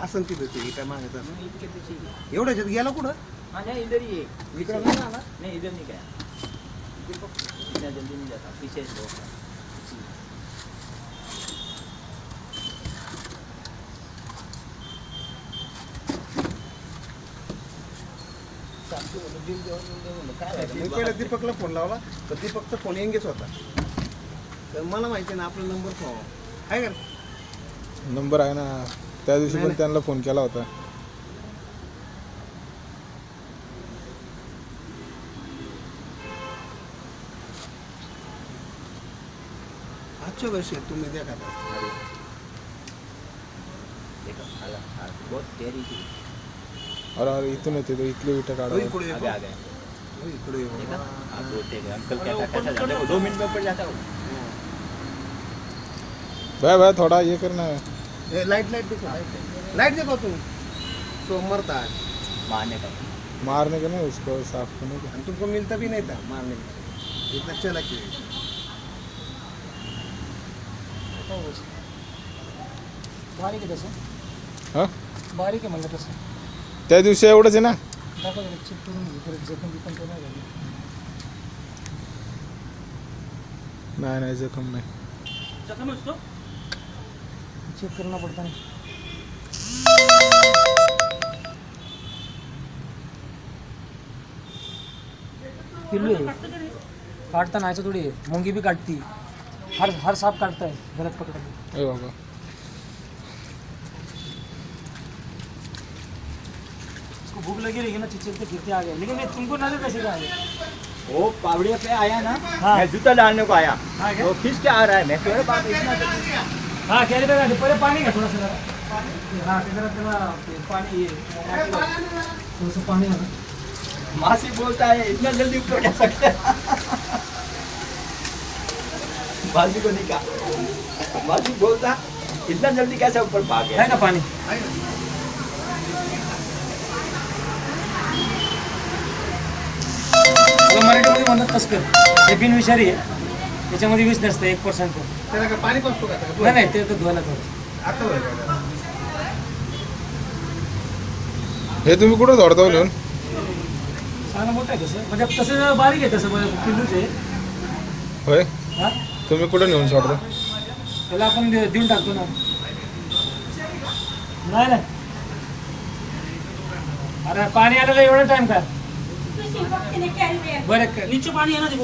असं तिथं ते काय मागायचं एवढ्याच्यात गेला कुठं नहीं इधर ही है। इकडं नाही आला नहीं इधर नहीं गया, इतना जल्दी नहीं जाता, पीछे से बहुत है। मी पहिला दीपकला फोन लावला तर दीपकचा फोन एंगेज होता तर मला माहिती ना आपला नंबर फोन आहे का नंबर आहे ना, त्या दिवशी पण त्यांना फोन केला होता. आजच्या वर्षी तुम्ही द्या का देखो बहुत तेरी थी। अरे इथून येते तो, इथले विटा काढा. इकडे आगे आ गए इकडे ये देखा, बाबा. आप बोलते हैं अंकल कहता कैसा जाने को 2 मिनट में ऊपर जाता हूँ। भाई भाई थोड़ा ये करना है. ए, लाइट देखो लाइट देखो तुम सो मरता है मारने का मारने का नहीं, उसको साफ करने का. आणि तुमको मिलता भी नहीं था मारने का इतना चला की बारीक आहे तसं, हा बारीक आहे म्हणलं तसं. त्या दिवशी एवढंच आहे ना. दाखवा जरा चेक करून घे, परत जखम बिकम तर नाही झाली. नाही नाही जखम नाही. चेक करना पडता नाही. पिल्लू आहे, काटता नाहीचं थोडी आहे. मुंगी भी काटती, हर सांप काटता है गलत पकड़ के. ए बाबा उसको भूख लगी रही ना, चिचलते फिरते आ गए. लेकिन ये तुमको नजर कैसे आ गए? वो पावड़िया पे आया ना, हाँ। मैं जूता डालने को आया, हाँ क्या? वो खींच के आ रहा है, मैं कह रहा बाप इतना हाँ कैरी बैग आते पहले पानी का थोड़ा सा जरा. हाँ जरा थोड़ा पानी ये थोड़ा सा पानी आना. मासी बोलता है इतना जल्दी ऊपर जा सकते हैं। मासी को नहीं कहा, मासी बोलता इतना जल्दी कैसे ऊपर भाग है गया। ना पाणी. मराठीमध्ये म्हणतात तस्कर, हे बिनविषारी आहे, त्याच्यामध्ये विष नसतं 1%. त्याला काय पाणी पाचतो का नाही नाही, ते तर धुवायला थोडं. आता होय का? हे तुम्ही कुठं झोडता लिहून. चांगलं मोठं आहे तसं, म्हणजे तसं बारीक आहे तसं पिल्लूच आहे. होय हा तुम्ही कुठं नेऊन सोडता. त्याला आपण देऊन टाकतो ना. नाही नाही, अरे पाणी आलेलं एवढा टाइम का. बरं नीचे पाणी आहे ना, ते